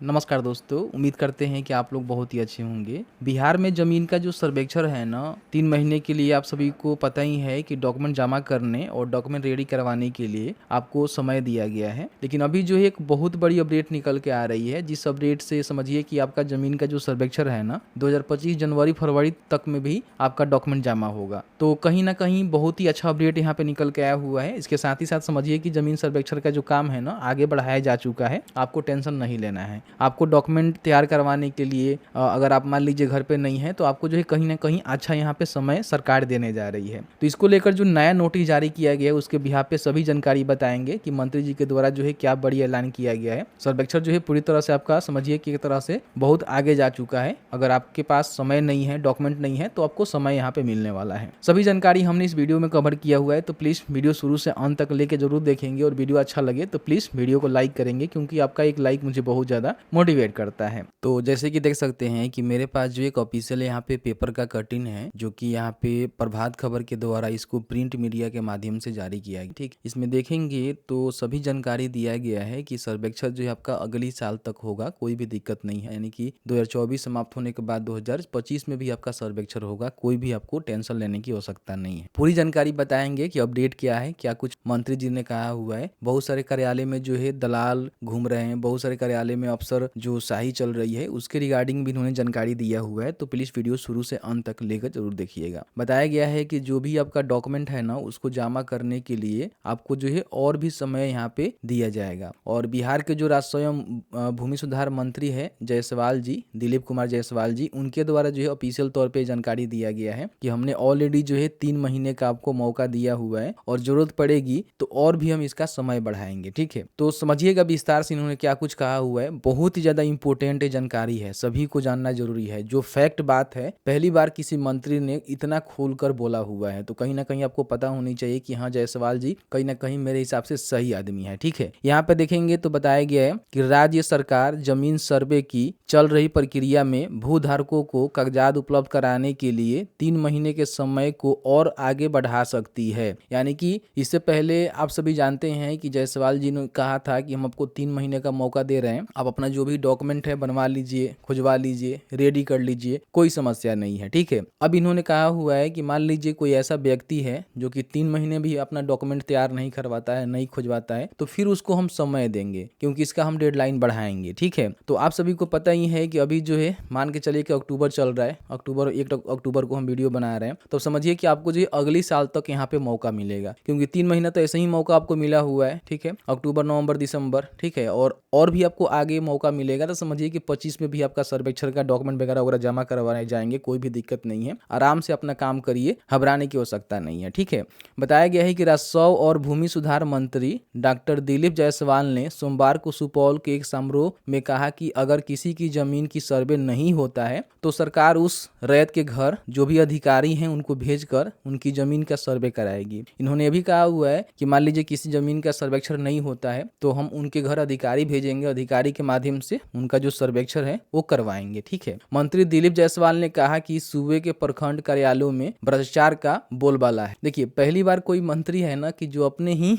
नमस्कार दोस्तों, उम्मीद करते हैं कि आप लोग बहुत ही अच्छे होंगे। बिहार में ज़मीन का जो सर्वेक्षण है ना, 3 महीने के लिए आप सभी को पता ही है कि डॉक्यूमेंट जमा करने और डॉक्यूमेंट रेडी करवाने के लिए आपको समय दिया गया है। लेकिन अभी जो है एक बहुत बड़ी अपडेट निकल के आ रही है, जिस अपडेट से समझिए कि आपका ज़मीन का जो सर्वेक्षण है ना, 2025 जनवरी-फरवरी तक में भी आपका डॉक्यूमेंट जमा होगा। तो कहीं न कहीं बहुत ही अच्छा अपडेट यहाँ पे निकल के आया हुआ है। इसके साथ ही साथ समझिए कि ज़मीन सर्वेक्षण का जो काम है ना, आगे बढ़ाया जा चुका है। आपको टेंशन नहीं लेना है। आपको डॉक्यूमेंट तैयार करवाने के लिए अगर आप मान लीजिए घर पे नहीं है, तो आपको जो है कहीं न कहीं अच्छा यहाँ पे समय सरकार देने जा रही है। तो इसको लेकर जो नया नोटिस जारी किया गया है, उसके बिहाफ पे सभी जानकारी बताएँगे कि मंत्री जी के द्वारा जो है क्या बड़ी ऐलान किया गया है। सर्वेक्षण जो है पूरी तरह से आपका समझिए कि एक तरह से बहुत आगे जा चुका है। अगर आपके पास समय नहीं है, डॉक्यूमेंट नहीं है, तो आपको समय यहाँ पे मिलने वाला है। सभी जानकारी हमने इस वीडियो में कवर किया हुआ है, तो प्लीज़ वीडियो शुरू से अंत तक लेके जरूर देखेंगे और वीडियो अच्छा लगे तो प्लीज़ वीडियो को लाइक करेंगे, क्योंकि आपका एक लाइक मुझे बहुत ज़्यादा मोटिवेट करता है। तो जैसे कि देख सकते हैं कि मेरे पास जो एक ऑफिशियल यहाँ पे पेपर का कटिंग है, जो कि यहाँ पे प्रभात खबर के द्वारा इसको प्रिंट मीडिया के माध्यम से जारी किया गया। ठीक, इसमें देखेंगे तो सभी जानकारी दिया गया है कि सर्वेक्षण जो है आपका अगली साल तक होगा, कोई भी दिक्कत नहीं है। यानी कि 2024 समाप्त होने के बाद 2025 में भी आपका सर्वेक्षण होगा, कोई भी आपको टेंशन लेने की आवश्यकता नहीं है। पूरी जानकारी बताएंगे कि अपडेट क्या है, क्या कुछ मंत्री जी ने कहा हुआ है। बहुत सारे कार्यालय में जो है दलाल घूम रहे हैं, बहुत सारे कार्यालय में अफसर जो शाही चल रही है, उसके रिगार्डिंग भी इन्होंने जानकारी दिया हुआ है। तो प्लीज वीडियो शुरू से अंत तक लेकर जरूर देखिएगा। बताया गया है कि जो भी आपका डॉक्यूमेंट है ना, उसको जमा करने के लिए आपको जो है और भी समय यहाँ पे दिया जाएगा। और बिहार के जो राजस्व एवं भूमि सुधार मंत्री है जायसवाल जी, दिलीप कुमार जायसवाल जी, उनके द्वारा जो है ऑफिशियल तौर पे जानकारी दिया गया है कि हमने ऑलरेडी जो है 3 महीने का आपको मौका दिया हुआ है और जरूरत पड़ेगी तो और भी हम इसका समय बढ़ाएंगे। ठीक है, तो समझिएगा विस्तार से इन्होंने क्या कुछ कहा हुआ है। बहुत ही ज्यादा इंपॉर्टेंट जानकारी है, सभी को जानना जरूरी है। जो फैक्ट बात है, पहली बार किसी मंत्री ने इतना खोलकर बोला हुआ है, तो कहीं ना कहीं आपको पता होनी चाहिए कि हाँ, जायसवाल जी कहीं ना कहीं मेरे हिसाब से सही आदमी है। ठीक है, यहाँ पे देखेंगे तो बताया गया है कि राज्य सरकार जमीन सर्वे की चल रही प्रक्रिया में भूधारकों को कागजात उपलब्ध कराने के लिए 3 महीने के समय को और आगे बढ़ा सकती है। यानी कि इससे पहले आप सभी जानते हैं कि जायसवाल जी ने कहा था कि हम आपको 3 महीने का मौका दे रहे हैं, आप अपना जो भी डॉक्यूमेंट है बनवा लीजिए, खुजवा लीजिए, रेडी कर लीजिए, कोई समस्या नहीं है। ठीक है, अब इन्होंने कहा हुआ है कि मान लीजिए कोई ऐसा व्यक्ति है जो कि 3 महीने भी अपना डॉक्यूमेंट तैयार नहीं करवाता है, नहीं खुजवाता है, तो फिर उसको हम समय देंगे, क्योंकि इसका हम डेडलाइन बढ़ाएंगे। ठीक है, तो आप सभी को पता ही है कि अभी जो है मान के चलिए कि अक्टूबर चल रहा है, अक्टूबर 1 अक्टूबर को हम वीडियो बना रहे हैं, तो समझिए कि आपको जो अगली साल तक यहाँ पे मौका मिलेगा, क्योंकि 3 महीना तो ऐसे ही मौका आपको मिला हुआ है। ठीक है, अक्टूबर, नवंबर, दिसंबर, ठीक है, और भी आपको आगे मौका मिलेगा। तो समझिए कि 25 में भी आपका सर्वेक्षण का डॉक्यूमेंट वगैरह जमा करवाए जाएंगे, कोई भी दिक्कत नहीं है। आराम से अपना काम करिए, घबराने की आवश्यकता नहीं है। ठीक है, बताया गया है कि राजस्व और भूमि सुधार मंत्री डॉक्टर दिलीप जायसवाल ने सोमवार को सुपौल के एक समारोह में कहा कि अगर किसी की जमीन की सर्वे नहीं होता है तो सरकार उस रैयत के घर जो भी अधिकारी हैं उनको भेजकर उनकी जमीन का सर्वे कराएगी। इन्होंने भी कहा हुआ है कि मान लीजिए किसी जमीन का सर्वेक्षण नहीं होता है तो हम उनके घर अधिकारी भेजेंगे, अधिकारी के माध्यम से उनका जो सर्वेक्षण है वो करवाएंगे। ठीक है, मंत्री दिलीप जायसवाल ने कहा कि सूबे के प्रखंड कार्यालयों में भ्रष्टाचार का बोलबाला है। देखिए, पहली बार कोई मंत्री है ना कि जो अपने ही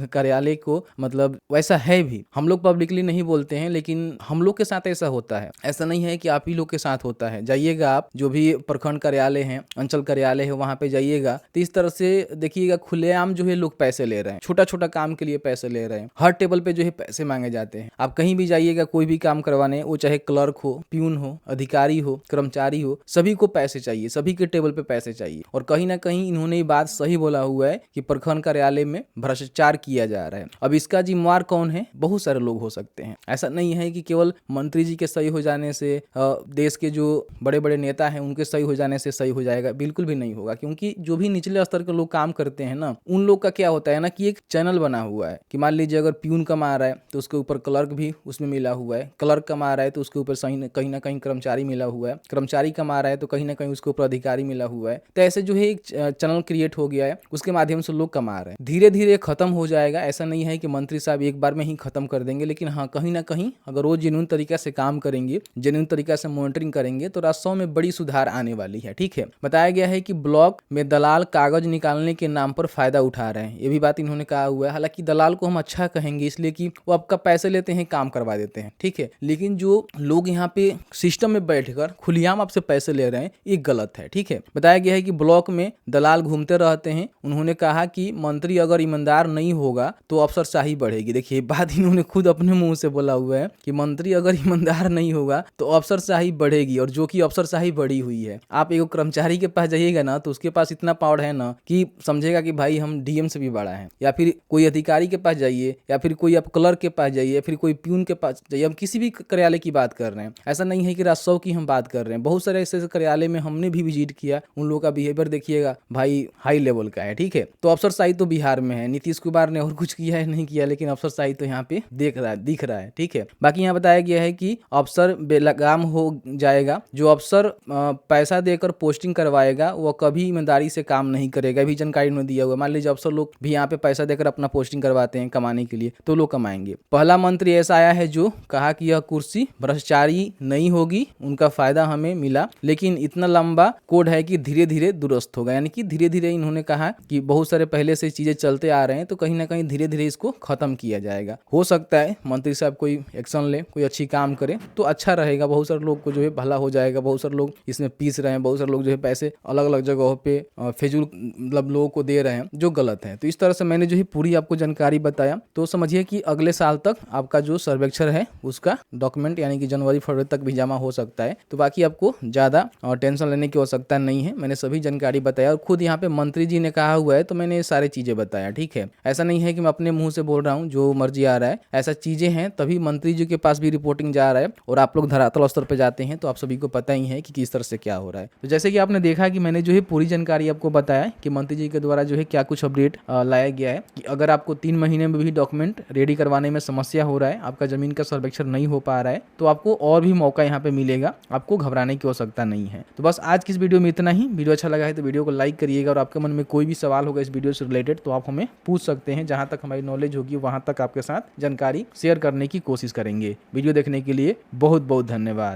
कार्यालय को, मतलब वैसा है भी, हम लोग पब्लिकली नहीं बोलते हैं, लेकिन हम लोग के साथ ऐसा होता है। ऐसा नहीं है कि आप ही लोग के साथ होता है। जाइएगा आप जो भी प्रखंड कार्यालय है, अंचल कार्यालय है, वहां पे जाइएगा तो इस तरह से देखिएगा खुलेआम जो है लोग पैसे ले रहे हैं, छोटा छोटा काम के लिए पैसे ले रहे हैं, हर टेबल पे जो है पैसे मांगे जाते हैं। आप कहीं भी जाइएगा, कोई भी काम करवाने, वो चाहे क्लर्क हो, प्यून हो, अधिकारी हो, कर्मचारी हो, सभी को पैसे चाहिए, सभी के टेबल पे पैसे चाहिए। और कहीं ना कहीं इन्होंने ये बात सही बोला हुआ है कि प्रखंड कार्यालय में भ्रष्टाचार किया जा रहा है। अब इसका जिम्मेवार कौन है? बहुत सारे लोग हो सकते हैं। ऐसा नहीं है कि केवल मंत्री जी के सही हो जाने से, देश के जो बड़े बड़े नेता हैं उनके सही हो जाने से सही हो जाएगा, बिल्कुल भी नहीं होगा। क्योंकि जो भी निचले स्तर के लोग काम करते हैं ना, उन लोग का क्या होता है ना कि एक चैनल बना हुआ है कि मान लीजिए अगर प्यून कमा रहा है तो उसके ऊपर क्लर्क भी उसमें मिला हुआ है, क्लर्क कमा रहा है तो उसके ऊपर कहीं ना कहीं कर्मचारी मिला हुआ है, कर्मचारी कमा रहा है तो कहीं ना कहीं उसके ऊपर अधिकारी मिला हुआ है। तो ऐसे जो है एक चैनल क्रिएट हो गया है, उसके माध्यम से लोग कमा रहे हैं। धीरे धीरे खत्म हो जाएगा, ऐसा नहीं है कि मंत्री साहब एक बार में ही खत्म कर देंगे, लेकिन हाँ, कहीं ना कहीं अगर वो जेन्युइन तरीका से काम करेंगे, जेन्युइन तरीका से मॉनिटरिंग करेंगे तो राजस्व में बड़ी सुधार आने वाली है। ठीक है, बताया गया है कि ब्लॉक में दलाल कागज निकालने के नाम पर फायदा उठा रहे हैं, ये भी बात इन्होंने कहा हुआ है। हालांकि दलाल को हम अच्छा कहेंगे, इसलिए कि वो आपका पैसे लेते हैं, काम करवा देते हैं, ठीक है। लेकिन जो लोग यहाँ पे सिस्टम में बैठकर खुलेआम आपसे पैसे ले रहे हैं, ये गलत है, ठीक है। बताया गया है कि ब्लॉक में दलाल घूमते रहते हैं। उन्होंने कहा कि मंत्री अगर ईमानदार नहीं होगा तो अफसरशाही बढ़ेगी। देखिए, बात इन्होंने खुद अपने मुंह से बोला हुआ है कि मंत्री अगर ईमानदार नहीं होगा तो अफसरशाही बढ़ेगी, और जो कि अफसरशाही बढ़ी हुई है। आप एक कर्मचारी के पास जाइएगा ना तो उसके पास इतना पावर है ना कि समझेगा कि भाई हम डीएम से भी बड़ा है। या फिर कोई अधिकारी के पास जाइए, या फिर कोई आप क्लर्क के पास जाइए, या फिर कोई प्यून के पास जाइए, हम किसी भी कार्यालय की बात कर रहे हैं, ऐसा नहीं है कि राजस्व की हम बात कर रहे हैं। बहुत सारे ऐसे कार्यालय में हमने भी विजिट किया, उन लोगों का बिहेवियर देखिएगा भाई हाई लेवल का है, ठीक है। तो अफसरशाही तो बिहार में है, नीतीश कुमार ने और कुछ किया है नहीं किया, लेकिन अफसरशाही तो यहाँ पे दिख रहा है, ठीक है। बाकी यहाँ बताया गया है कि अफसर बेलगाम हो जाएगा। जो अफसर पैसा देकर पोस्टिंग करवाएगा वो कभी ईमानदारी से काम नहीं करेगा, भी जानकारी उन्होंने दिया हुआ। मान लीजिए अफसर लोग भी यहाँ पे पैसा देकर अपना पोस्टिंग करवाते हैं कमाने के लिए, तो लोग कमाएंगे। पहला मंत्री ऐसा आया है जो कहा कि यह कुर्सी भ्रष्टाचारी नहीं होगी, उनका फायदा हमें मिला, लेकिन इतना लंबा कोड है कि धीरे धीरे दुरुस्त होगा। यानी कि धीरे धीरे इन्होंने कहा कि बहुत सारे पहले से चीजें चलते आ रहे हैं, तो कहीं ना कहीं धीरे धीरे इसको खत्म किया जाएगा। हो सकता है मंत्री साहब कोई एक्शन ले, कोई अच्छी काम करे तो अच्छा रहेगा। बहुत सारे लोग को जो है भला हो जाएगा। बहुत सारे लोग इसमें पीस रहे हैं, बहुत सारे लोग जो है पैसे अलग अलग जगहों पे फिजूल मतलब लोगों को दे रहे हैं, जो गलत है। तो इस तरह से मैंने जो है पूरी आपको जानकारी बताया। तो समझिए कि अगले साल तक आपका जो सर्वेक्षण है उसका डॉक्यूमेंट यानी कि जनवरी फरवरी तक भी जमा हो सकता है। तो बाकी आपको ज्यादा टेंशन लेने की आवश्यकता नहीं है। मैंने सभी जानकारी बताया, और खुद यहाँ पे मंत्री जी ने कहा हुआ है तो मैंने ये सारी चीजें बताया, ठीक है। ऐसा नहीं है कि मैं अपने मुंह से बोल रहा हूँ जो मर्जी आ रहा है, ऐसा चीजें हैं तभी मंत्री जी के पास भी रिपोर्टिंग जा रहा है, और आप लोग धरातल स्तर पे जाते हैं तो आप सभी को पता ही है कि किस तरह से क्या हो रहा है। तो जैसे कि आपने देखा कि मैंने जो है पूरी जानकारी आपको बताया कि मंत्री जी के द्वारा जो है क्या कुछ अपडेट लाया गया है कि अगर आपको 3 महीने में भी डॉक्यूमेंट रेडी करवाने में समस्या हो रहा है, आपका जमीन का सर्वेक्षण नहीं हो पा रहा है, तो आपको और भी मौका यहाँ पे मिलेगा, आपको घबराने की आवश्यकता नहीं है। तो बस आज की इस वीडियो में इतना ही। वीडियो अच्छा लगा है तो वीडियो को लाइक करिएगा, और आपके मन में कोई भी सवाल होगा इस वीडियो से रिलेटेड तो आप हमें पूछ सकते हैं। जहां तक हमारी नॉलेज होगी वहां तक आपके साथ जानकारी शेयर करने की कोशिश करेंगे। वीडियो देखने के लिए बहुत बहुत धन्यवाद।